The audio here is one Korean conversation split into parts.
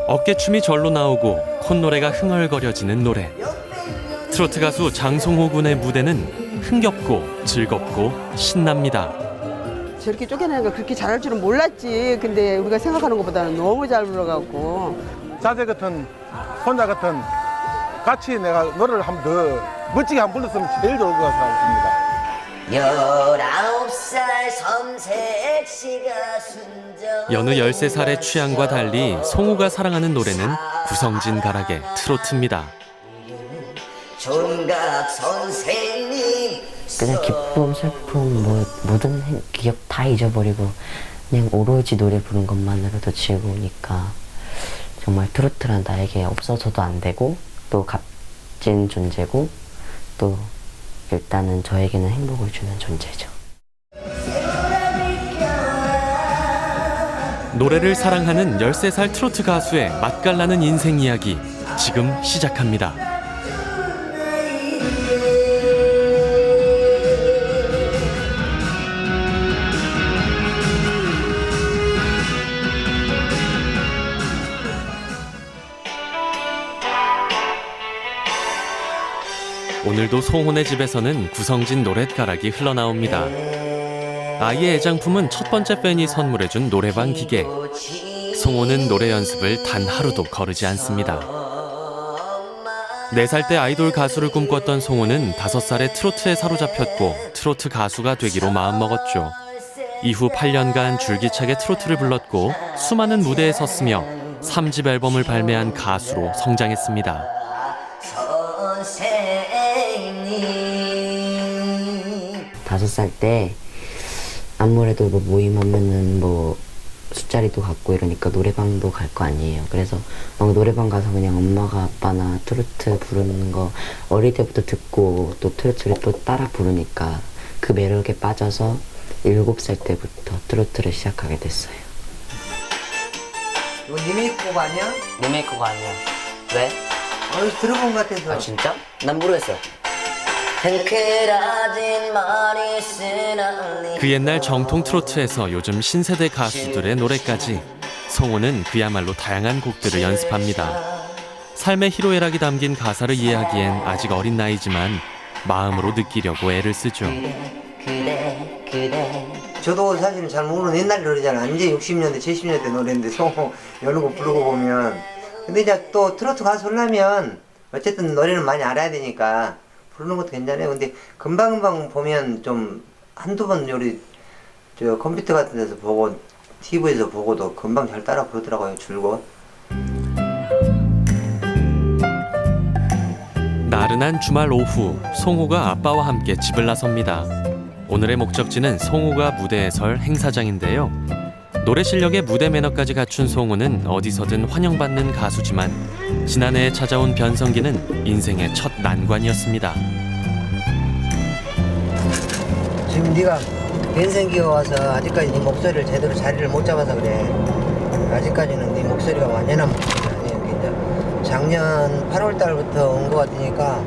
어깨춤이 절로 나오고 콧노래가 흥얼거려지는 노래. 트로트 가수 장송호 군의 무대는 흥겹고 즐겁고 신납니다. 저렇게 쫓겨나는 거 그렇게 잘할 줄은 몰랐지. 근데 우리가 생각하는 것보다는 너무 잘 불러갖고. 자제 같은 손자 같은 같이 내가 노래를 한 번 더 멋지게 한 번 불렀으면 제일 좋을 것 같습니다. 19살 섬색시가 순정 여느 13살의 취향과 달리 송호가 사랑하는 노래는 구성진 가락의 트로트입니다. 총각 선생님 그냥 기쁨, 슬픔, 모든 기억 다 잊어버리고 그냥 오로지 노래 부른 것만으로도 즐거우니까 정말 트로트란 나에게 없어서도 안 되고 또 값진 존재고 또 일단은 저에게는 행복을 주는 존재죠. 노래를 사랑하는 13살 트로트 가수의 맛깔나는 인생 이야기 지금 시작합니다. 오늘도 송혼의 집에서는 구성진 노랫가락이 흘러나옵니다. 아이의 애장품은 첫 번째 팬이 선물해준 노래방 기계. 송호는 노래 연습을 단 하루도 거르지 않습니다. 4살 때 아이돌 가수를 꿈꿨던 송호는 5살에 트로트에 사로잡혔고 트로트 가수가 되기로 마음먹었죠. 이후 8년간 줄기차게 트로트를 불렀고 수많은 무대에 섰으며 3집 앨범을 발매한 가수로 성장했습니다. 선생님 5살 때 아무래도 모임 하면은 술자리도 갖고 이러니까 노래방도 갈 거 아니에요. 그래서 막 노래방 가서 그냥 엄마가 아빠나 트로트 부르는 거 어릴 때부터 듣고 또 트로트를 또 따라 부르니까 그 매력에 빠져서 7살 때부터 트로트를 시작하게 됐어요. 이거 리메이크곡 아니야? 리메이크가 아니야. 왜? 어디서 들어본 것 같아서. 아 진짜? 난 모르겠어. 흔쾌라진 말이 쓰나니 그 옛날 정통 트로트에서 요즘 신세대 가수들의 노래까지 송호는 그야말로 다양한 곡들을 연습합니다. 삶의 희로애락이 담긴 가사를 이해하기엔 아직 어린 나이지만 마음으로 느끼려고 애를 쓰죠. 그대 저도 사실은 잘 모르는 옛날 노래잖아. 이제 60년대, 70년대 노래인데 송호 여는 거 부르고 보면. 근데 이제 또 트로트 가수 하려면 어쨌든 노래는 많이 알아야 되니까 부르는 것도 괜찮아요. 근데 금방금방 보면 좀 한두 번 요리 컴퓨터 같은 데서 보고 TV에서 보고도 금방 잘 따라 부르더라고요. 줄곧. 나른한 주말 오후 송호가 아빠와 함께 집을 나섭니다. 오늘의 목적지는 송호가 무대에 설 행사장인데요. 노래 실력에 무대 매너까지 갖춘 송호는 어디서든 환영받는 가수지만 지난해에 찾아온 변성기는 인생의 첫 난관이었습니다. 지금 네가 변성기가 와서 아직까지 네 목소리를 제대로 자리를 못 잡아서 그래. 아직까지는 네 목소리가 완연한 목소리가 아니에요. 이제 작년 8월 달부터 온 것 같으니까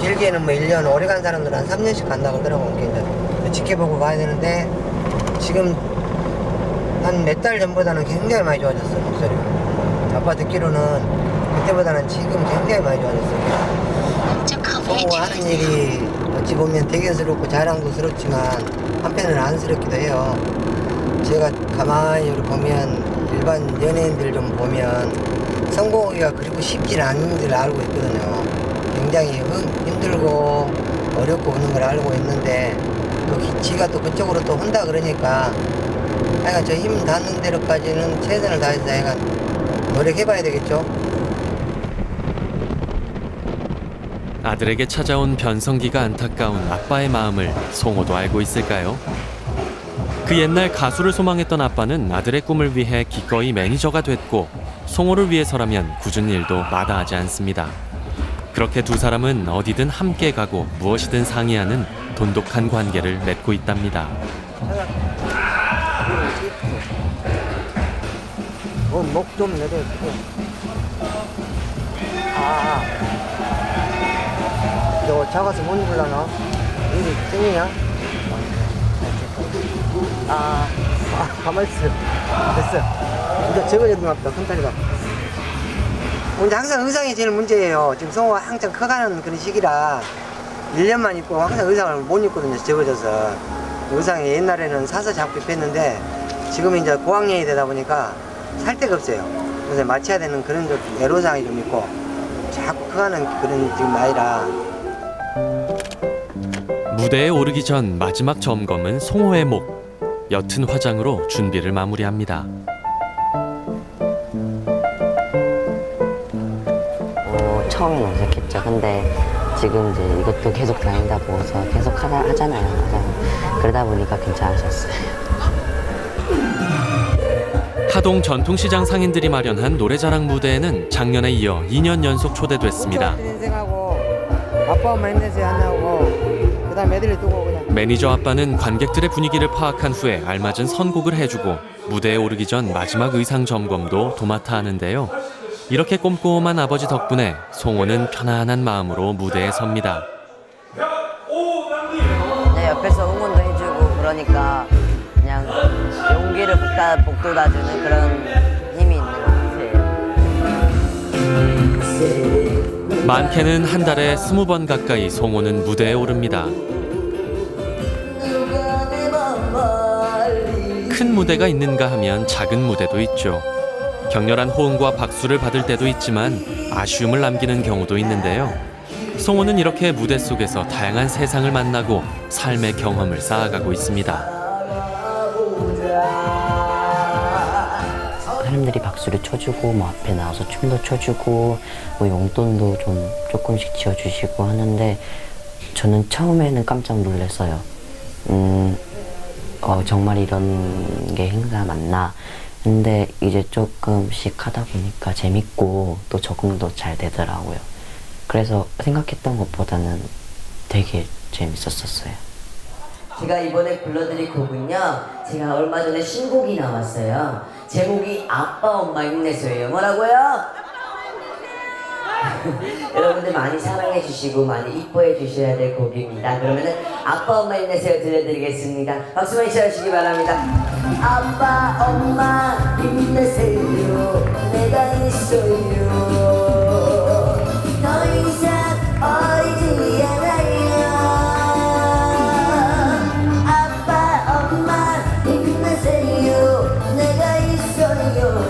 길게는 1년, 오래 간 사람들은 한 3년씩 간다고 하더라고. 이제 지켜보고 봐야 되는데 지금 한 몇 달 전보다는 굉장히 많이 좋아졌어, 목소리가. 아빠 듣기로는 그때보다는 지금 굉장히 많이 좋아졌어. 송호가 하는 일이 어찌 보면 대견스럽고 자랑스럽지만 한편으로는 안쓰럽기도 해요. 제가 가만히 보면 일반 연예인들 좀 보면 성공하기가 그리고 쉽지 않은 줄 알고 있거든요. 굉장히 힘들고 어렵고 그런 걸 알고 있는데 또 지가 또 그쪽으로 또 혼다 그러니까 하여간 저 힘 닿는 대로까지는 최선을 다해서 하여간 노력해봐야 되겠죠. 아들에게 찾아온 변성기가 안타까운 아빠의 마음을 송호도 알고 있을까요? 그 옛날 가수를 소망했던 아빠는 아들의 꿈을 위해 기꺼이 매니저가 됐고 송호를 위해서라면 굳은 일도 마다하지 않습니다. 그렇게 두 사람은 어디든 함께 가고 무엇이든 상의하는 돈독한 관계를 맺고 있답니다. 목 좀 내려. 저 작아서 못 입을라나? 여기 땡이냐? 가만히 있어. 됐어. 이제 저거 해도 나왔다. 큰 다리가. 근데 항상 의상이 제일 문제예요. 지금 성호가 한창 커가는 그런 시기라 1년만 입고 항상 의상을 못 입거든요. 적어져서. 의상이 옛날에는 사서 자꾸 입혔는데 지금 이제 고학년이 되다 보니까 살 데가 없어요. 그래서 맞춰야 되는 그런 좀 애로사항이 좀 있고 자꾸 커가는 그런 지금 나이라. 무대에 오르기 전 마지막 점검은 송호의 목. 옅은 화장으로 준비를 마무리합니다. 처음엔 어색했죠. 근데 지금 이제 이것도 계속 다니다 보고서 계속 하잖아요. 그러다 보니까 괜찮아졌어요. 하동 전통시장 상인들이 마련한 노래자랑 무대에는 작년에 이어 2년 연속 초대됐습니다. 인생하고 아빠 엄마 힘내세요 안 나오고 그다음 애들이 두고 그냥. 매니저 아빠는 관객들의 분위기를 파악한 후에 알맞은 선곡을 해주고 무대에 오르기 전 마지막 의상 점검도 도맡아 하는데요. 이렇게 꼼꼼한 아버지 덕분에 송호는 편안한 마음으로 무대에 섭니다. 그냥 옆에서 응원도 해주고 그러니까 그냥 용기를 북돋아주는 그런 힘이 있는 것 같아요. 많게는 한 달에 20번 가까이 송호는 무대에 오릅니다. 큰 무대가 있는가 하면 작은 무대도 있죠. 격렬한 호응과 박수를 받을 때도 있지만 아쉬움을 남기는 경우도 있는데요. 송호는 이렇게 무대 속에서 다양한 세상을 만나고 삶의 경험을 쌓아가고 있습니다. 사람들이 박수를 쳐주고 뭐 앞에 나와서 춤도 춰주고 뭐 용돈도 좀 조금씩 지어주시고 하는데 저는 처음에는 깜짝 놀랐어요. 정말 이런 게 행사 맞나? 근데 이제 조금씩 하다 보니까 재밌고 또 적응도 잘 되더라고요. 그래서 생각했던 것보다는 되게 재밌었어요. 제가 이번에 불러드릴 곡은요, 제가 얼마 전에 신곡이 나왔어요. 제목이 아빠 엄마 힘내세요. 뭐라고요? 여러분들 많이 사랑해 주시고 많이 이뻐해 주셔야 될 곡입니다. 그러면은 아빠 엄마 힘내세요 들려드리겠습니다. 박수 많이 쳐주시기 바랍니다. 아빠 엄마 힘내세요. 내가 있어요. 더 이상 어리지 않아요. 아빠 엄마 힘내세요. 내가 있어요.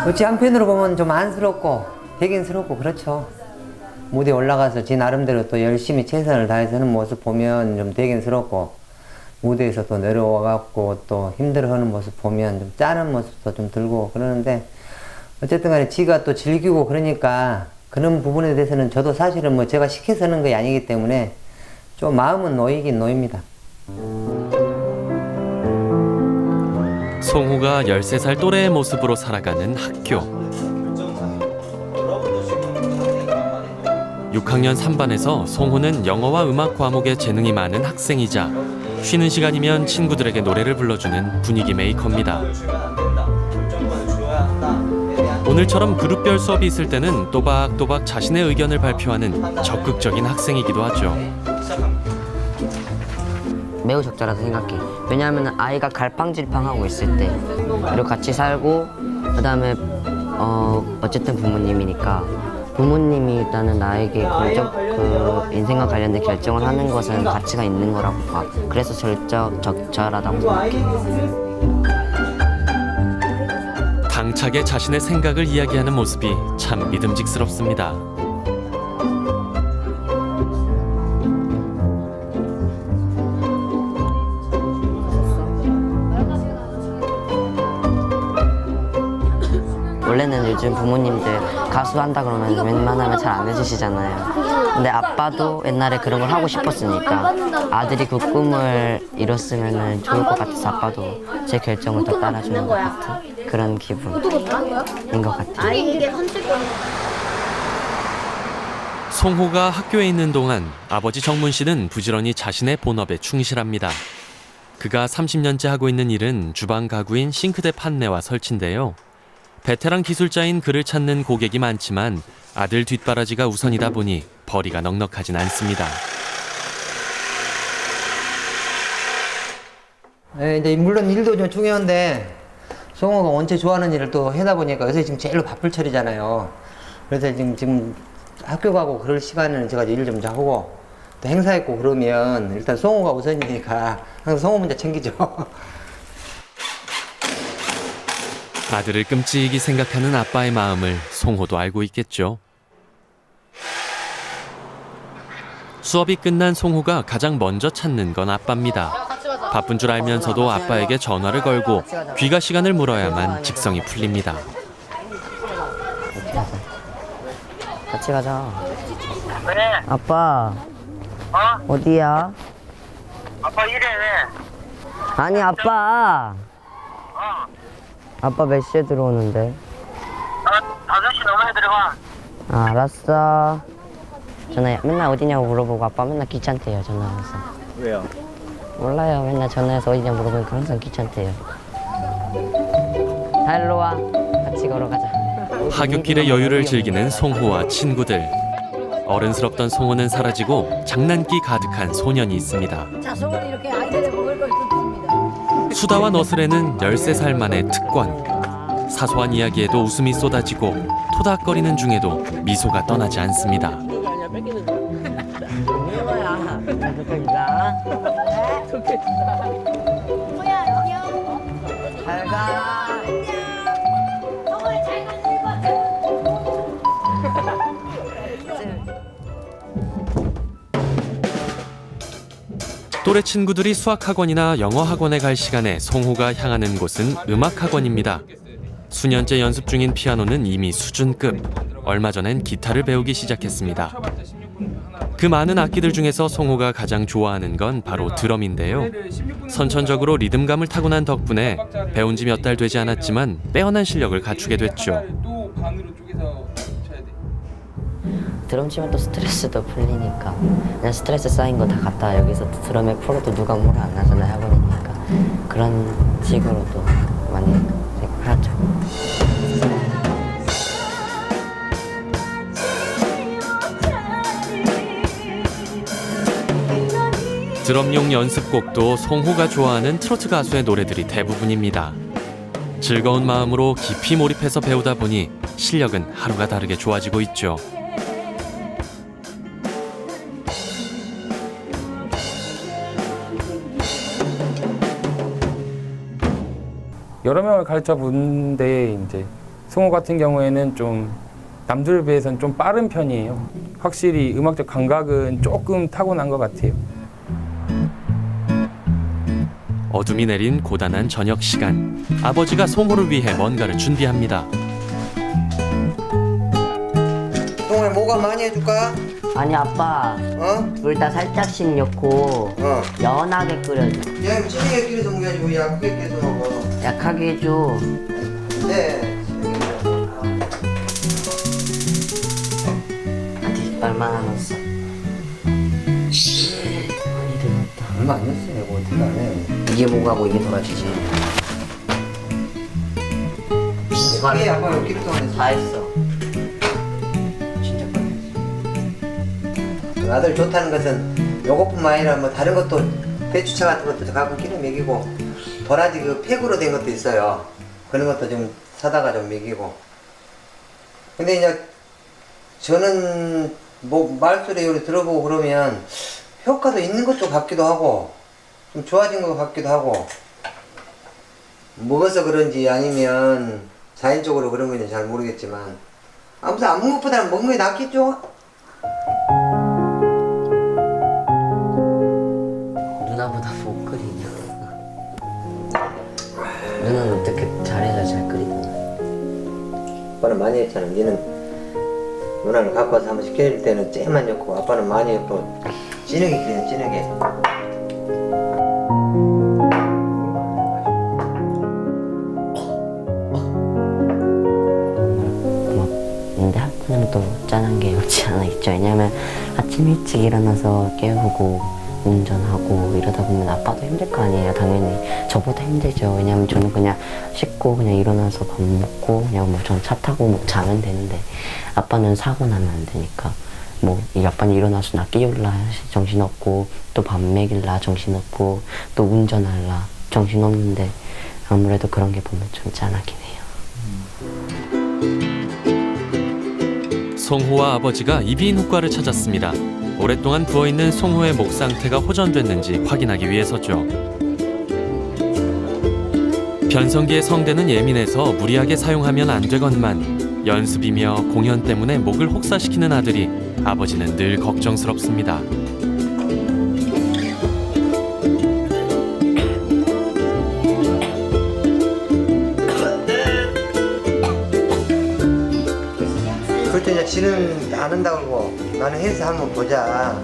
그렇지, 한편으로 보면 좀 안쓰럽고 대견스럽고 그렇죠. 무대에 올라가서 지 나름대로 또 열심히 최선을 다해서 하는 모습 보면 좀 대견스럽고 무대에서 또 내려와갖고 또 힘들어하는 모습 보면 좀 짠한 모습도 좀 들고 그러는데 어쨌든 간에 지가 또 즐기고 그러니까 그런 부분에 대해서는 저도 사실은 뭐 제가 시켜서 하는 게 아니기 때문에 좀 마음은 놓이긴 놓입니다. 송호가 13살 또래의 모습으로 살아가는 학교. 6학년 3반에서 송호는 영어와 음악 과목에 재능이 많은 학생이자 쉬는 시간이면 친구들에게 노래를 불러주는 분위기 메이커입니다. 오늘처럼 그룹별 수업이 있을 때는 또박또박 자신의 의견을 발표하는 적극적인 학생이기도 하죠. 매우 적절하다 생각해. 왜냐하면 아이가 갈팡질팡하고 있을 때 그리고 같이 살고 그다음에 어쨌든 부모님이니까 부모님이 일단은 나에게 인생과 관련된 결정을 하는 것은 가치가 있는 거라고 봐. 그래서 적절하다고 생각해. 당차게 자신의 생각을 이야기하는 모습이 참 믿음직스럽습니다. 원래는 요즘 부모님들 가수 한다 그러면 웬만하면 잘 안 해주시잖아요. 근데 아빠도 옛날에 그런 걸 하고 싶었으니까 아들이 그 꿈을 이뤘으면 좋을 것 같아서 아빠도 제 결정을 더 따라주는 것 같은 그런 기분인 것 같아요. 송호가 학교에 있는 동안 아버지 정문 씨는 부지런히 자신의 본업에 충실합니다. 그가 30년째 하고 있는 일은 주방 가구인 싱크대 판매와 설치인데요. 베테랑 기술자인 그를 찾는 고객이 많지만 아들 뒷바라지가 우선이다 보니 벌이가 넉넉하진 않습니다. 예, 이제 물론 일도 좀 중요한데 송호가 원체 좋아하는 일을 또 하다 보니까 요새 지금 제일로 바쁠 철이잖아요. 그래서 지금 학교 가고 그럴 시간에는 제가 일 좀 하고 또 행사 있고 그러면 일단 송호가 우선이니까 항상 송호 먼저 챙기죠. 아들을 끔찍이 생각하는 아빠의 마음을 송호도 알고 있겠죠. 수업이 끝난 송호가 가장 먼저 찾는 건 아빠입니다. 바쁜 줄 알면서도 아빠에게 전화를 걸고 귀가 시간을 물어야만 직성이 풀립니다. 같이 가자. 왜? 아빠, 어? 어디야? 아빠 이래 왜? 아니, 아빠. 어? 아빠 몇 시에 들어오는데? 5시 넘어야 들어가. 아, 알았어. 맨날 어디냐고 물어보고 아빠 맨날 귀찮대요, 전화해서. 왜요? 몰라요. 맨날 전화해서 어디냐 물어보니까 항상 귀찮대요. 다 일로 와. 같이 걸어가자. 하굣길의 여유를 즐기는 송호와 친구들. 어른스럽던 송호는 사라지고 장난기 가득한 소년이 있습니다. 자, 소원이 이렇게 아이들의 먹을 걸 뜯습니다. 수다와 너스레는 13살 만의 특권. 사소한 이야기에도 웃음이 쏟아지고 토닥거리는 중에도 미소가 떠나지 않습니다. 뭐야? 잘 가. 또래 친구들이 수학학원이나 영어학원에 갈 시간에 송호가 향하는 곳은 음악학원입니다. 수년째 연습 중인 피아노는 이미 수준급. 얼마 전엔 기타를 배우기 시작했습니다. 그 많은 악기들 중에서 송호가 가장 좋아하는 건 바로 드럼인데요. 선천적으로 리듬감을 타고난 덕분에 배운 지 몇 달 되지 않았지만 빼어난 실력을 갖추게 됐죠. 드럼 치면 또 스트레스도 풀리니까 그냥 스트레스 쌓인 거 다 갖다 여기서 드럼에 풀어도 누가 뭐라 안 하잖아요, 학원이니까. 그런 식으로 또 많이 하죠. 드럼용 연습곡도 송호가 좋아하는 트로트 가수의 노래들이 대부분입니다. 즐거운 마음으로 깊이 몰입해서 배우다 보니 실력은 하루가 다르게 좋아지고 있죠. 여러 명을 가르쳐 보는데 이제 송호 같은 경우에는 좀 남들에 비해서는 좀 빠른 편이에요. 확실히 음악적 감각은 조금 타고난 것 같아요. 어둠이 내린 고단한 저녁 시간. 아버지가 송호를 위해 뭔가를 준비합니다. 송호야 뭐가 많이 해줄까? 아니, 아빠. 어? 물 다 살짝씩 넣고 어. 연하게 끓여줘. 야, 진하게 끓여서 먹어야지 뭐 약하게 끓여서 먹어. 약하게 해줘. 네. 얼마나 넣었어? 얼마 안 넣었어. 내가 어떻게 안 해. 이게 뭐가고 이게 도라지지. 이게 아빠 6kg 동안 했어. 다 했어. 진짜 빨리. 아들 좋다는 것은 요것뿐만 아니라 뭐 다른 것도 배추차 같은 것도 가끔 끼는 먹이고 도라지 그 팩으로 된 것도 있어요. 그런 것도 좀 사다가 좀 먹이고. 근데 이제 저는 뭐 말소리 요리 들어보고 그러면 효과도 있는 것도 같기도 하고 좀 좋아진 것 같기도 하고 먹어서 그런지 아니면 자연적으로 그런 건지 잘 모르겠지만 아무튼 안 먹는 것보다는 먹는 게 낫겠죠? 누나보다 못 끓이냐. 누나는 어떻게 잘해서 잘 끓이냐. 아빠는 많이 했잖아. 니는 누나를 갖고 와서 한번 시켜줄 때는 쟤만 넣고 아빠는 많이 넣고 진하게 끓여 진하게. 근데 한편으로 또 짠한 게 없지 않아 있죠. 왜냐면 아침 일찍 일어나서 깨우고 운전하고 이러다 보면 아빠도 힘들 거 아니에요. 당연히 저보다 힘들죠. 왜냐면 저는 그냥 씻고 그냥 일어나서 밥 먹고 그냥 뭐 전 차 타고 뭐 자면 되는데 아빠는 사고 나면 안 되니까 뭐 이 아빠는 일어나서 나 깨울라 정신없고 또 밥 먹일라 정신없고 또 운전할라 정신없는데 아무래도 그런 게 보면 좀 짠하긴 해요. 송호와 아버지가 이비인 후과를 찾았습니다. 오랫동안 부어있는 송호의 목 상태가 호전됐는지 확인하기 위해서죠. 변성기의 성대는 예민해서 무리하게 사용하면 안 되건만 연습이며 공연 때문에 목을 혹사시키는 아들이 아버지는 늘 걱정스럽습니다. 그때 이제 지는 안 한다고 그러고 나는 헬스 한번 보자.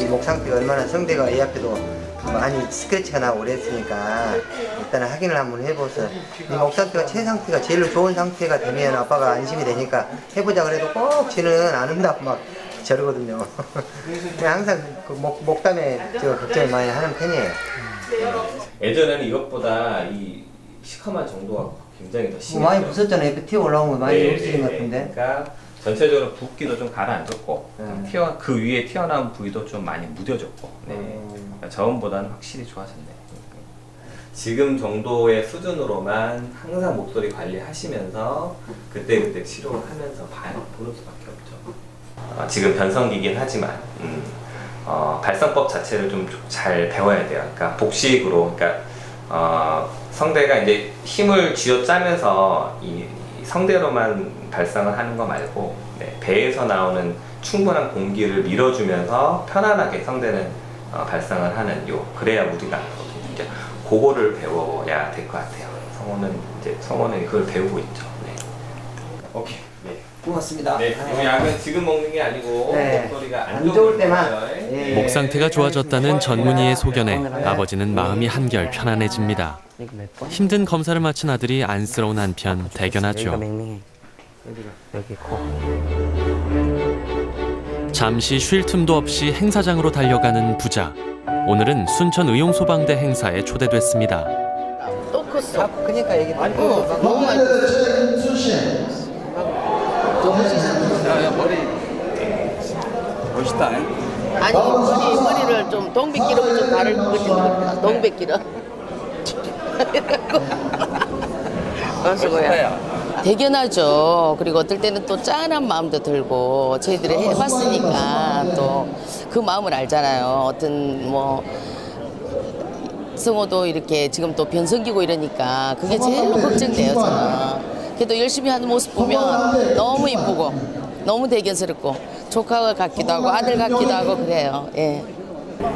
이 목 상태가 얼마나 성대가 이 앞에도 많이 스크래치가 나고 그랬으니까 일단은 확인을 한번 해보서 이 목 상태가 상태가 제일 좋은 상태가 되면 아빠가 안심이 되니까 해보자 그래도 꼭 지는 안 한다고 막 저러거든요. 그냥 항상 그 목담에 저 걱정을 많이 하는 편이에요. 예전에는 이것보다 이 시커먼 정도가 굉장히 더 심해요. 많이 부었잖아요. 옆에 튀어 올라온 거 많이 없어진 것 같은데. 그러니까 전체적으로 붓기도 좀 가라앉았고 그 위에 튀어나온 부위도 좀 많이 무뎌졌고 그러니까 저음보다는 확실히 좋아졌네요. 지금 정도의 수준으로만 항상 목소리 관리하시면서 그때그때 치료를 하면서 보는 수밖에 없죠. 지금 변성기긴 하지만 발성법 자체를 좀 잘 배워야 돼요. 그러니까 복식으로, 그러니까 성대가 이제 힘을 쥐어짜면서 이 성대로만 발성을 하는 거 말고 배에서 나오는 충분한 공기를 밀어주면서 편안하게 성대는 발성을 하는 그래야 무리가 안 나거든요. 이제 그거를 배워야 될 것 같아요. 성호는 그걸 배우고 있죠. 네. 오케이. 네. 고맙습니다. 네. 이 약은 지금 먹는 게 아니고 목소리가 안 좋을 때만. 목 상태가 좋아졌다는 전문의의 소견에 아버지는 마음이 한결 편안해집니다. 힘든 검사를 마친 아들이 안쓰러운 한편 대견하죠. 여기 코. 잠시 쉴 틈도 없이 행사장으로 달려가는 부자. 오늘은 순천 의용소방대 행사에 초대됐습니다. 또 컸어. 그러니까 얘기 너무 많이 아니 머리를 좀 동백기로 좀 바를 거지. 동백기로. 수고야. 대견하죠. 그리고 어떨 때는 또 짠한 마음도 들고 저희들이 해봤으니까 또 그 마음을 알잖아요. 어떤 성호도 이렇게 지금 또 변성기고 이러니까 그게 제일 걱정돼요. 저는. 그래도 열심히 하는 모습 보면 너무 이쁘고 너무 대견스럽고 조카 같기도 하고 아들 같기도 하고 그래요. 예.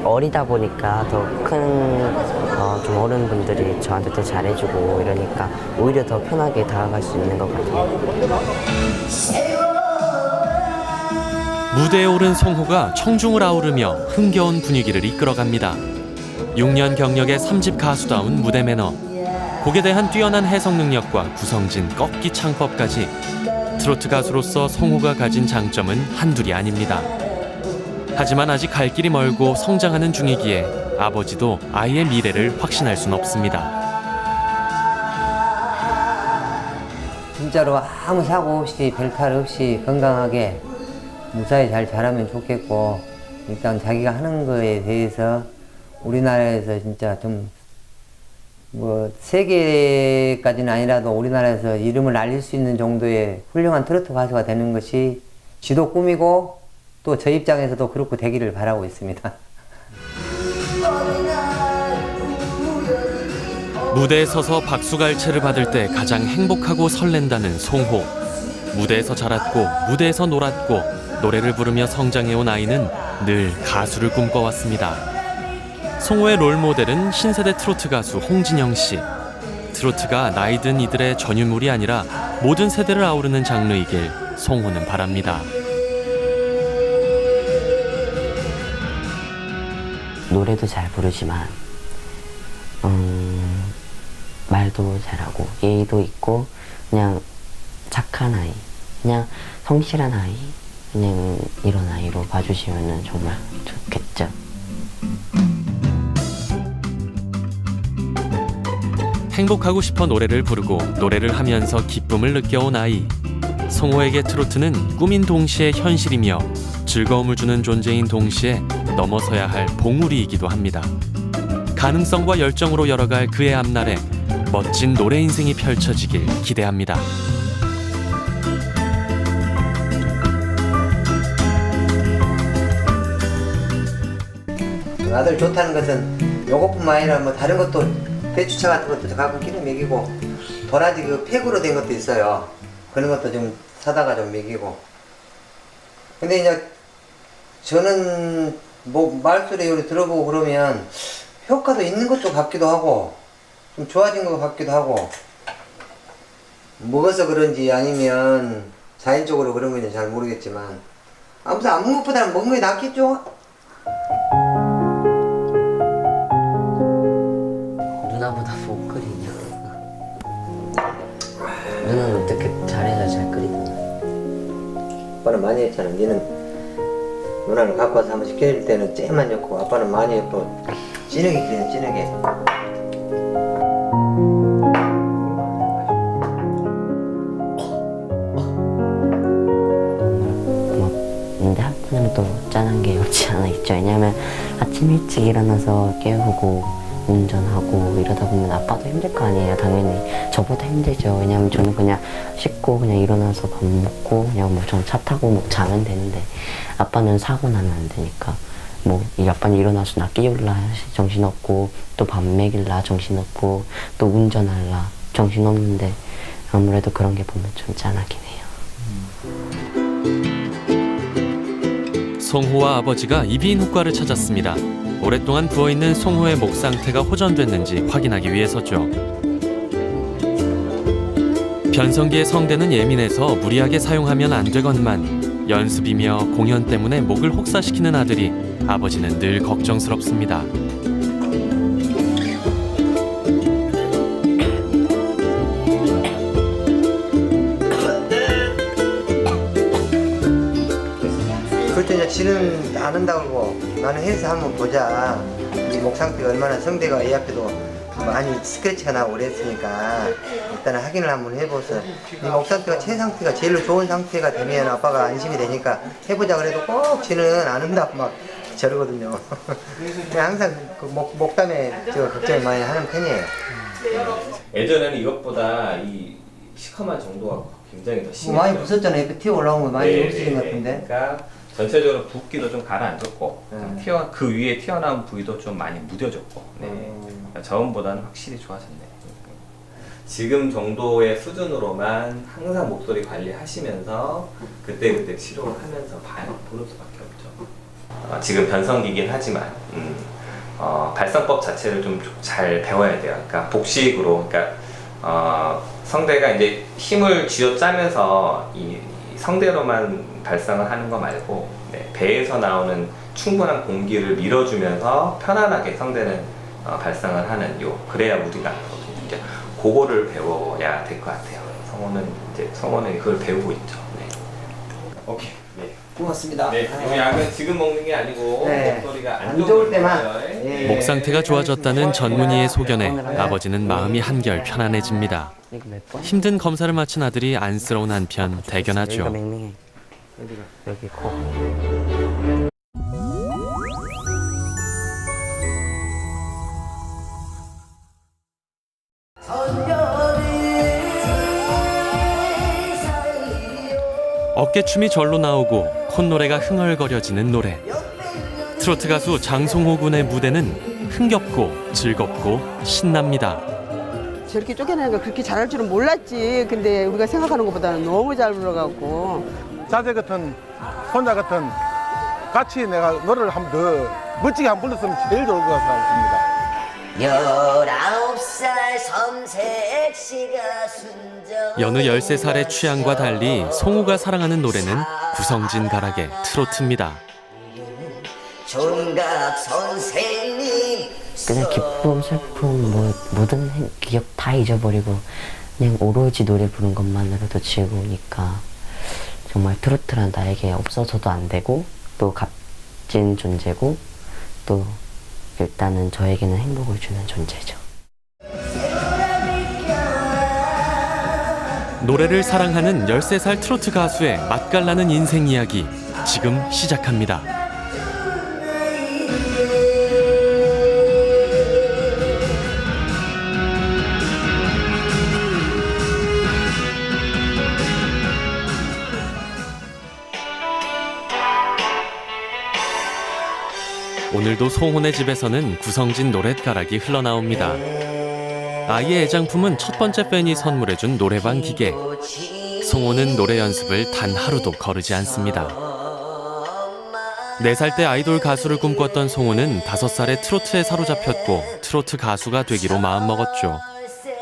어리다 보니까 더 큰 좀 어른분들이 저한테 더 잘해주고 이러니까 오히려 더 편하게 다가갈 수 있는 것 같아요. 무대에 오른 송호가 청중을 아우르며 흥겨운 분위기를 이끌어갑니다. 6년 경력의 3집 가수다운 무대 매너, 곡에 대한 뛰어난 해석 능력과 구성진 꺾기 창법까지 트로트 가수로서 송호가 가진 장점은 한둘이 아닙니다. 하지만 아직 갈 길이 멀고 성장하는 중이기에 아버지도 아이의 미래를 확신할 순 없습니다. 진짜로 아무 사고 없이 별탈 없이 건강하게 무사히 잘 자라면 좋겠고 일단 자기가 하는 거에 대해서 우리나라에서 진짜 좀 세계까지는 아니라도 우리나라에서 이름을 알릴 수 있는 정도의 훌륭한 트로트 가수가 되는 것이 지도 꿈이고 또 저 입장에서도 그렇고 되기를 바라고 있습니다. 무대에 서서 박수갈채를 받을 때 가장 행복하고 설렌다는 송호. 무대에서 자랐고 무대에서 놀았고 노래를 부르며 성장해온 아이는 늘 가수를 꿈꿔왔습니다. 송호의 롤모델은 신세대 트로트 가수 홍진영 씨. 트로트가 나이든 이들의 전유물이 아니라 모든 세대를 아우르는 장르이길 송호는 바랍니다. 노래도 잘 부르지만 말도 잘하고 예의도 있고 그냥 착한 아이, 그냥 성실한 아이, 그냥 이런 아이로 봐주시면 정말 좋겠죠. 행복하고 싶어 노래를 부르고 노래를 하면서 기쁨을 느껴온 아이. 송호에게 트로트는 꿈인 동시에 현실이며 즐거움을 주는 존재인 동시에 넘어서야 할 봉우리이기도 합니다. 가능성과 열정으로 열어갈 그의 앞날에 멋진 노래 인생이 펼쳐지길 기대합니다. 아들 좋다는 것은 요것뿐만 아니라 뭐 다른 것도 배추차 같은 것도 가끔 끼는 먹이고 도라지 그 팩으로 된 것도 있어요. 그런 것도 좀 사다가 좀 먹이고. 근데 이제 저는 뭐 말소리 들어보고 그러면 효과도 있는 것도 같기도 하고 좀 좋아진 것 같기도 하고 먹어서 그런지 아니면 자연적으로 그런 건지 잘 모르겠지만 아무튼 안 먹는 것보다는 먹는 게 낫겠죠? 누나보다 못 끓이냐? 누나는 어떻게 잘해서 잘 끓이더라? 아빠는 많이 했잖아. 니는 누나를 갖고 와서 한번 시켜줄 때는 쟤만 넣고 아빠는 많이 했고 진하게 끓여 진하게. 고맙는데 한편으로 또 짠한 게 없지 않아 있죠. 왜냐면 아침 일찍 일어나서 깨우고 운전하고 이러다 보면 아빠도 힘들 거 아니에요. 당연히 저보다 힘들죠. 왜냐면 저는 그냥 씻고 그냥 일어나서 밥 먹고 그냥 뭐 전 차 타고 뭐 자면 되는데 아빠는 사고 나면 안 되니까 뭐 이 아빠는 일어나서 나 깨울라 정신없고 또 밥 먹일라 정신없고 또 운전할라 정신없는데 아무래도 그런 게 보면 좀 짠하긴 해요. 송호와 아버지가 이비인 효과를 찾았습니다. 오랫동안 부어있는 송호의 목 상태가 호전됐는지 확인하기 위해서죠. 변성기의 성대는 예민해서 무리하게 사용하면 안 되건만 연습이며 공연 때문에 목을 혹사시키는 아들이 아버지는 늘 걱정스럽습니다. 그때 이제 지는 안 한다고 그러고 나는 해서 한번 보자. 이 목 상태가 얼마나 성대가 이 앞에도 많이 스크래치가 나고 그랬으니까 일단은 확인을 한번 해보서 이 목 상태가 최 상태가 제일 좋은 상태가 되면 아빠가 안심이 되니까 해보자 그래도 꼭 지는 안 한다고 막 저러거든요. 그냥 항상 그 목담에 저 걱정을 많이 하는 편이에요. 예전에는 이것보다 이 시커먼 정도가 굉장히 더 심했어요. 많이 부었잖아요. 옆에 튀어 올라온 거 많이 없어진 것 같은데. 그러니까 전체적으로 붓기도 좀 가라앉았고 그 위에 튀어나온 부위도 좀 많이 무뎌졌고 그러니까 저음보다는 확실히 좋아졌네. 지금 정도의 수준으로만 항상 목소리 관리하시면서 그때그때 치료를 하면서 보는 수밖에 없죠. 지금 변성기긴 하지만 발성법 자체를 좀 잘 배워야 돼요. 그러니까 복식으로, 그러니까 성대가 이제 힘을 쥐어짜면서 이 성대로만 발성을 하는 거 말고 배에서 나오는 충분한 공기를 밀어주면서 편안하게 성대는 발성을 하는 그래야 무리가 안 나거든요. 이제 그거를 배워야 될 것 같아요. 성호는 그걸 배우고 있죠. 네. 오케이. 네. 고맙습니다. 네. 이 약은 지금 먹는 게 아니고 목소리가 안 좋을 때만. 목 상태가 좋아졌다는 전문의의 소견에 아버지는 마음이 한결 편안해집니다. 힘든 검사를 마친 아들이 안쓰러운 한편 대견하죠. 맹맹해. 여기 코. 어깨춤이 절로 나오고 콧노래가 흥얼거려지는 노래. 트로트 가수 장송호 군의 무대는 흥겹고 즐겁고 신납니다. 저렇게 쪼개내는 거 그렇게 잘할 줄은 몰랐지. 근데 우리가 생각하는 것보다는 너무 잘 불러갖고. 자제 같은 손자 같은 같이 내가 노래를 한 번 더 멋지게 한 번 불렀으면 제일 좋을 것 같습니다. 19살 섬색시가 순정 여느 13살의 취향과 달리 송호가 사랑하는 노래는 구성진 가락의 트로트입니다. 존각 선생님 그냥 기쁨, 슬픔, 뭐 모든 기억 다 잊어버리고 그냥 오로지 노래 부른 것만으로도 즐거우니까 정말 트로트란 나에게 없어서도 안 되고 또 값진 존재고 또 일단은 저에게는 행복을 주는 존재죠. 노래를 사랑하는 13살 트로트 가수의 맛깔나는 인생 이야기 지금 시작합니다. 오늘도 송혼의 집에서는 구성진 노랫가락이 흘러나옵니다. 아이의 애장품은 첫 번째 팬이 선물해준 노래방 기계. 송호는 노래 연습을 단 하루도 거르지 않습니다. 4살 때 아이돌 가수를 꿈꿨던 송호는 5살에 트로트에 사로잡혔고 트로트 가수가 되기로 마음먹었죠.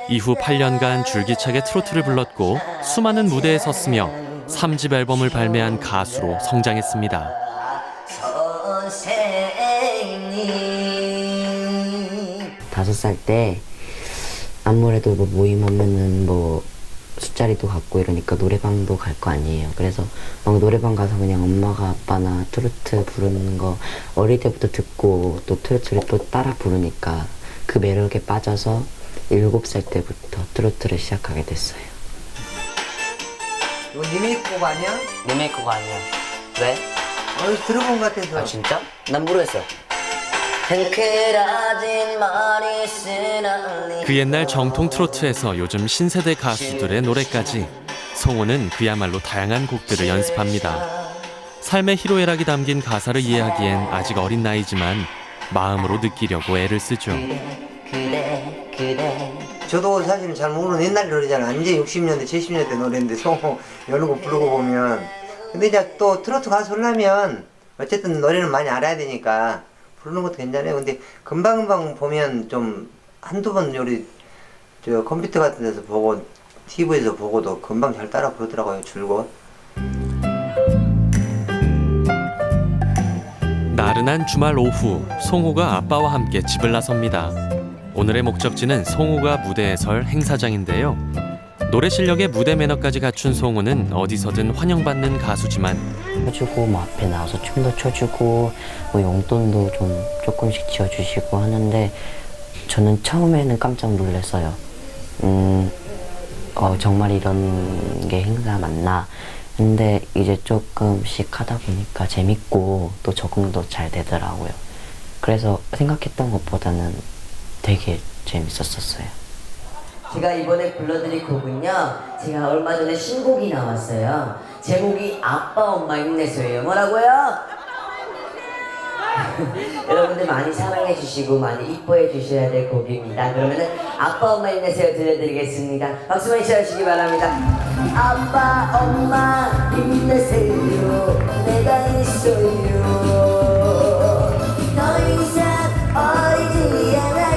이후 8년간 줄기차게 트로트를 불렀고 수많은 무대에 섰으며 3집 앨범을 발매한 가수로 성장했습니다. 5살 때 아무래도 뭐 모임 하면은 뭐 술자리도 갖고 이러니까 노래방도 갈 거 아니에요. 그래서 막 노래방 가서 그냥 엄마가 아빠나 트로트 부르는 거 어릴 때부터 듣고 또 트로트를 또 따라 부르니까 그 매력에 빠져서 7살 때부터 트로트를 시작하게 됐어요. 이거 니메이크 곡 아니야? 리메이크가 아니야. 왜? 어디서 들어본 것 같아서. 아 진짜? 난 모르겠어. 그 옛날 정통 트로트에서 요즘 신세대 가수들의 노래까지 송호는 그야말로 다양한 곡들을 연습합니다. 삶의 희로애락이 담긴 가사를 이해하기엔 아직 어린 나이지만 마음으로 느끼려고 애를 쓰죠. 저도 사실은 잘 모르는 옛날 노래잖아. 이제 60년대, 70년대 노래인데 송호 여러 곡 부르고 보면. 근데 이제 또 트로트 가수 하려면 어쨌든 노래는 많이 알아야 되니까 부르는 것도 괜찮아요. 근데 금방금방 보면 좀 한두 번 요리 저 컴퓨터 같은 데서 보고 TV에서 보고도 금방 잘 따라 부르더라고요. 줄곧. 나른한 주말 오후 송호가 아빠와 함께 집을 나섭니다. 오늘의 목적지는 송호가 무대에 설 행사장인데요. 노래 실력에 무대 매너까지 갖춘 송호는 어디서든 환영받는 가수지만 쳐주고 뭐 앞에 나와서 춤도 춰주고 뭐 용돈도 좀 조금씩 지어주시고 하는데 저는 처음에는 깜짝 놀랐어요. 정말 이런 게 행사 맞나? 근데 이제 조금씩 하다 보니까 재밌고 또 적응도 잘 되더라고요. 그래서 생각했던 것보다는 되게 재밌었어요. 제가 이번에 불러드릴 곡은요, 제가 얼마 전에 신곡이 나왔어요. 제목이 아빠 엄마 힘내서예요. 뭐라고요? 여러분들 많이 사랑해 주시고 많이 이뻐해 주셔야 될 곡입니다. 그러면은 아빠 엄마 힘내세요 들려드리겠습니다. 박수만 치러주시기 바랍니다. 아빠 엄마 힘내세요. 내가 있어요. 더 이상 어리지 않아요.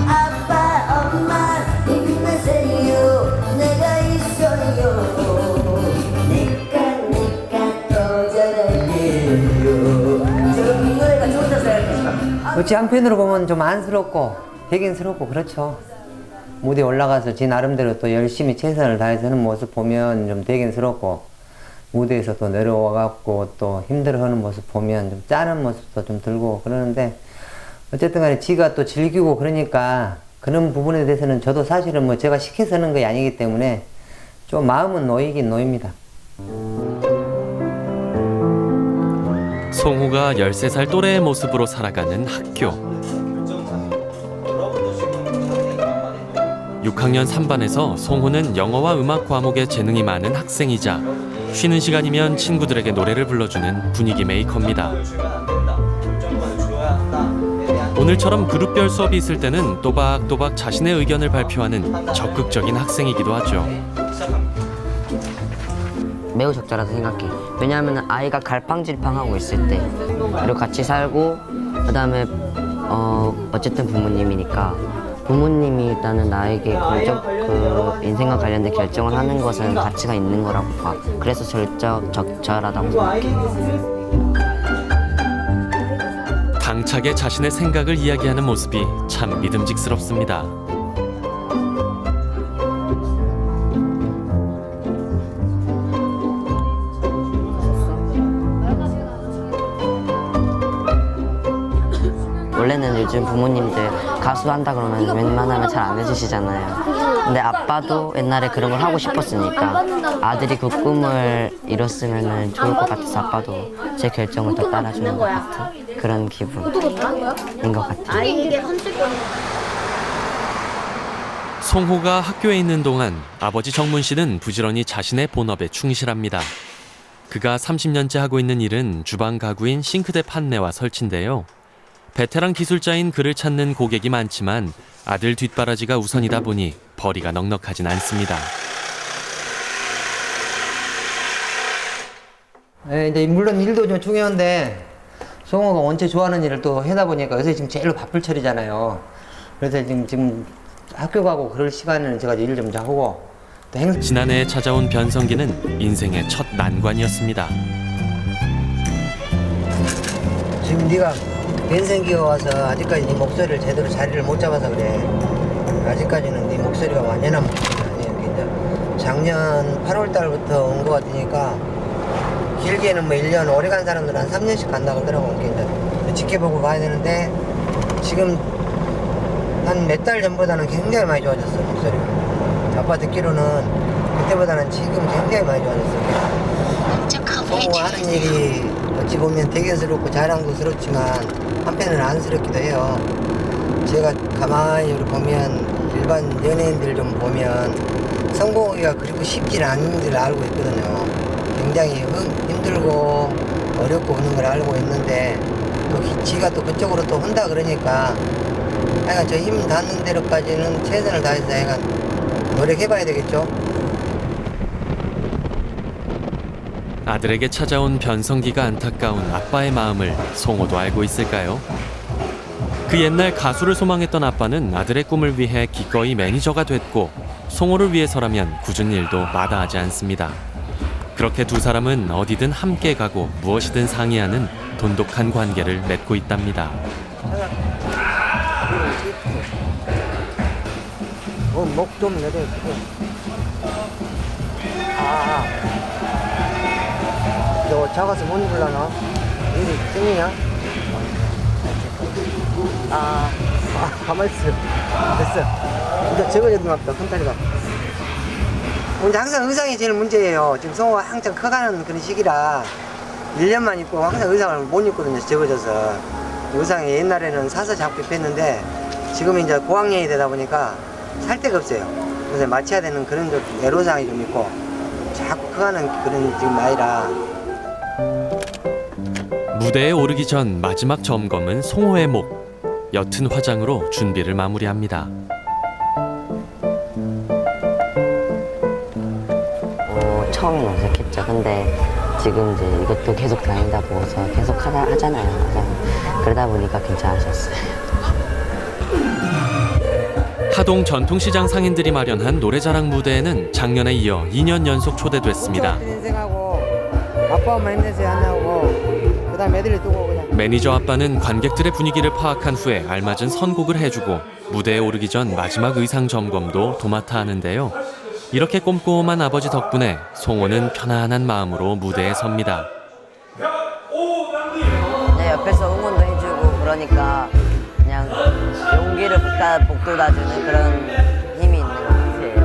아빠 엄마 힘내세요. 내가 있어요. 내가 더 잘할게요. 저는 이 노래가 좋다고 생각했어요. 어찌 한편으로 보면 좀 안쓰럽고 배긴스럽고 그렇죠. 무대에 올라가서 지 나름대로 또 열심히 최선을 다해서 하는 모습 보면 좀 배긴스럽고 무대에서 또 내려와갖고 또 힘들어하는 모습 보면 좀 짠한 모습도 좀 들고 그러는데 어쨌든 간에 지가 또 즐기고 그러니까 그런 부분에 대해서는 저도 사실은 뭐 제가 시켜서 하는 게 아니기 때문에 좀 마음은 놓이긴 놓입니다. 송호가 13살 또래의 모습으로 살아가는 학교. 6학년 3반에서 송호는 영어와 음악 과목에 재능이 많은 학생이자 쉬는 시간이면 친구들에게 노래를 불러주는 분위기 메이커입니다. 오늘처럼 그룹별 수업이 있을 때는 또박또박 자신의 의견을 발표하는 적극적인 학생이기도 하죠. 매우 적절하다 생각해. 왜냐하면 아이가 갈팡질팡하고 있을 때 그리고 같이 살고 그다음에 어쨌든 부모님이니까 부모님이 일단은 나에게 그 인생과 관련된 결정을 하는 것은 가치가 있는 거라고 봐. 그래서 적절하다고 생각해. 당차게 자신의 생각을 이야기하는 모습이 참 믿음직스럽습니다. 원래는 요즘 부모님들 가수 한다 그러면 웬만하면 잘 안 해주시잖아요. 근데 아빠도 옛날에 그런 걸 하고 싶었으니까 아들이 그 꿈을 이뤘으면 좋을 것 같아서 아빠도 제 결정을 더 따라주는 것 같은 그런 기분인 것 같아요. 송호가 학교에 있는 동안 아버지 정문 씨는 부지런히 자신의 본업에 충실합니다. 그가 30년째 하고 있는 일은 주방 가구인 싱크대 판매와 설치인데요. 베테랑 기술자인 그를 찾는 고객이 많지만 아들 뒷바라지가 우선이다 보니 벌이가 넉넉하진 않습니다. 이제 물론 일도 좀 중요한데 송호가 원체 좋아하는 일을 또 하다 보니까 요새 지금 제일 바쁠 철이잖아요. 그래서 지금 학교 가고 그럴 시간에는 제가 일 좀 하고 또 지난해 찾아온 변성기는 인생의 첫 난관이었습니다. 지금 네가 변성기가 와서 아직까지 네 목소리를 제대로 자리를 못 잡아서 그래. 아직까지는 네 목소리가 완연한 목소리가 아니에요. 이제 작년 8월 달부터 온 것 같으니까 길게는 뭐 1년, 오래 간 사람들은 한 3년씩 간다고 하더라고. 이제 지켜보고 봐야 되는데 지금 한 몇 달 전보다는 굉장히 많이 좋아졌어, 목소리가. 아빠 듣기로는 그때보다는 지금 굉장히 많이 좋아졌어. 송호가 하는 일이 어찌 보면 대견스럽고 자랑스럽지만 한편은 안쓰럽기도 해요. 제가 가만히 보면 일반 연예인들 좀 보면 성공하기가 그렇게 쉽지는 않은 줄 알고 있거든요. 굉장히 힘들고 어렵고 그런 걸 알고 있는데 또 지가 또 그쪽으로 또 혼다 그러니까 하여간 저 힘 닿는 대로까지는 최선을 다해서 하여간 노력해봐야 되겠죠. 아들에게 찾아온 변성기가 안타까운 아빠의 마음을 송호도 알고 있을까요? 그 옛날 가수를 소망했던 아빠는 아들의 꿈을 위해 기꺼이 매니저가 됐고 송호를 위해서라면 굳은 일도 마다하지 않습니다. 그렇게 두 사람은 어디든 함께 가고 무엇이든 상의하는 돈독한 관계를 맺고 있답니다. 목 좀 내려. 너 작아서 못 입을라나? 일이 생이냐? 가만히 있어. 됐어. 이제 적어져도 맞다, 큰딸이가. 근데 항상 의상이 제일 문제예요. 지금 성호가 한창 커가는 그런 시기라 1년만 입고 항상 의상을 못 입거든요, 적어져서. 의상이 옛날에는 사서 자꾸 입혔는데 지금 이제 고학년이 되다 보니까 살 데가 없어요. 그래서 맞춰야 되는 그런 애로사항이 좀 있고 자꾸 커가는 그런 지금 나이라. 무대에 오르기 전 마지막 점검은 송호의 목. 옅은 화장으로 준비를 마무리합니다. 처음엔 어색했죠. 근데 지금 이제 이것도 계속 다닌다 보고서 계속 하잖아요. 그러다 보니까 괜찮아졌어요. 하동 전통시장 상인들이 마련한 노래자랑 무대에는 작년에 이어 2년 연속 초대됐습니다. 인생하고 아빠 엄마 힘내서 하냐고 그다음 애들이 두고 그냥. 매니저 아빠는 관객들의 분위기를 파악한 후에 알맞은 선곡을 해주고 무대에 오르기 전 마지막 의상 점검도 도맡아 하는데요. 이렇게 꼼꼼한 아버지 덕분에 송호는 편안한 마음으로 무대에 섭니다. 네, 옆에서 응원도 해주고 그러니까 그냥 용기를 북돋아주는 그런 힘이 있는 것 같아요.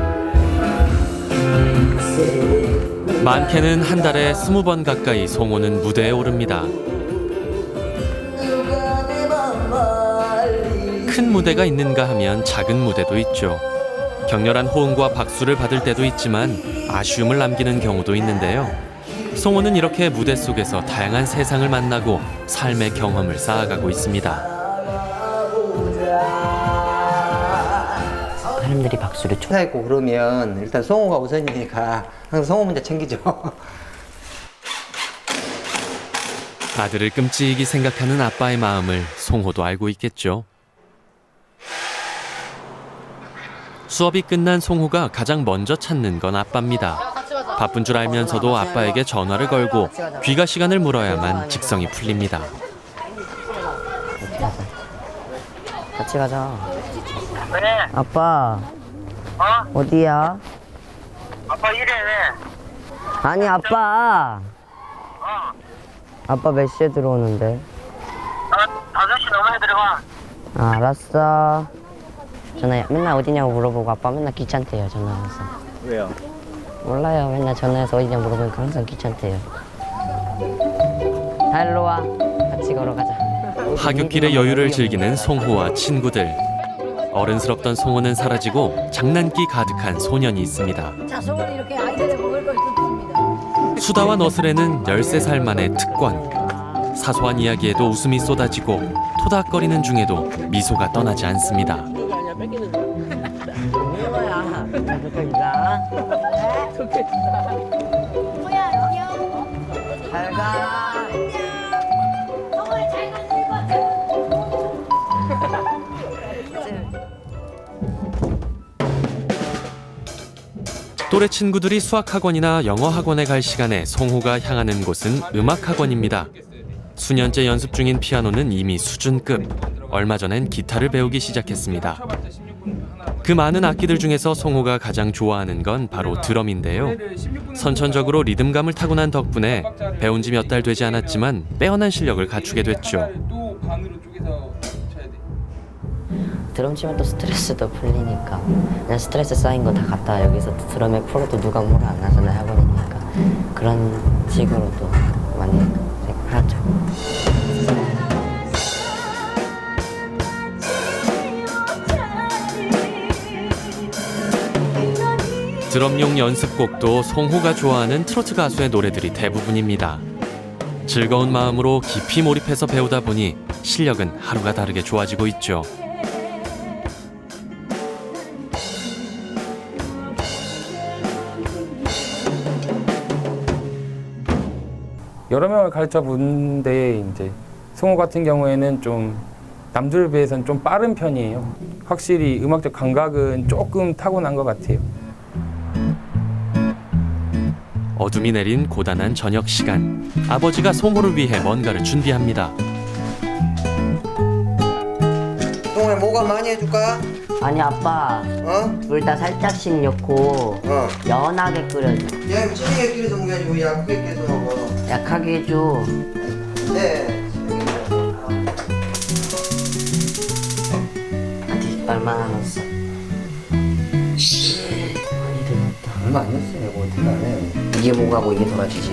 많게는 한 달에 20번 가까이 송호는 무대에 오릅니다. 큰 무대가 있는가 하면 작은 무대도 있죠. 격렬한 호응과 박수를 받을 때도 있지만 아쉬움을 남기는 경우도 있는데요. 송호는 이렇게 무대 속에서 다양한 세상을 만나고 삶의 경험을 쌓아가고 있습니다. 사람들이 박수를 쳐. 있고 그러면 일단 송호가 우선이니까 항상 송호 먼저 챙기죠. 아들을 끔찍이 생각하는 아빠의 마음을 송호도 알고 있겠죠. 수업이 끝난 송호가 가장 먼저 찾는 건 아빠입니다. 바쁜 줄 알면서도 아빠에게 전화를 걸고 귀가 시간을 물어야만 직성이 풀립니다. 같이 가자. 왜? 아빠. 어디야? 아빠 일해 왜? 아니 아빠. 아빠 몇 시에 들어오는데? 5시 넘어야 들어가. 알았어. 맨날 어디냐고 물어보고 아빠 맨날 귀찮대요, 전화해서. 왜요? 몰라요. 맨날 전화해서 어디냐 물어보니까 항상 귀찮대요. 다 일로 와. 같이 걸어가자. 하굣길의 여유를 즐기는 송호와 친구들. 어른스럽던 송호는 사라지고 장난기 가득한 소년이 있습니다. 자, 소은 이렇게 아이들의 먹을 걸 뜯습니다. 수다와 너스레는 13살 만의 특권. 사소한 이야기에도 웃음이 쏟아지고 토닥거리는 중에도 미소가 떠나지 않습니다. 또래 친구들이 수학학원이나 영어학원에 갈 시간에 송호가 향하는 곳은 음악학원입니다. 수년째 연습 중인 피아노는 이미 수준급. 얼마 전엔 기타를 배우기 시작했습니다. 그 많은 악기들 중에서 송호가 가장 좋아하는 건 바로 드럼인데요. 선천적으로 리듬감을 타고난 덕분에 배운 지 몇 달 되지 않았지만 빼어난 실력을 갖추게 됐죠. 드럼 치면 또 스트레스도 풀리니까 그냥 스트레스 쌓인 거 다 갖다 여기서 드럼에 풀어도 누가 뭐라 안 하잖아요. 학원이니까 그런 식으로 또 많이 하죠. 드럼용 연습곡도 송호가 좋아하는 트로트 가수의 노래들이 대부분입니다. 즐거운 마음으로 깊이 몰입해서 배우다 보니 실력은 하루가 다르게 좋아지고 있죠. 여러 명을 가르쳐 보는데 이제 송호 같은 경우에는 좀 남들 비해서는 좀 빠른 편이에요. 확실히 음악적 감각은 조금 타고난 것 같아요. 어둠이 내린 고단한 저녁 시간. 아버지가 송호를 위해 뭔가를 준비합니다. 동호야 뭐가 많이 해줄까? 아니 아빠 둘 다 살짝씩 넣고 연하게 끓여줘. 야 찌개 끓여서 먹어야지 뭐 약하게 끓여서 먹어. 약하게 해줘. 네. 얼마나 넣었어? 얼마 안 넣었어 내가 어떻게 안 해. 이게 뭐가고 이게 돌아지지.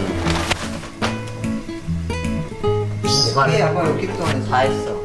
이게 아빠 여기 동안에 다 했어.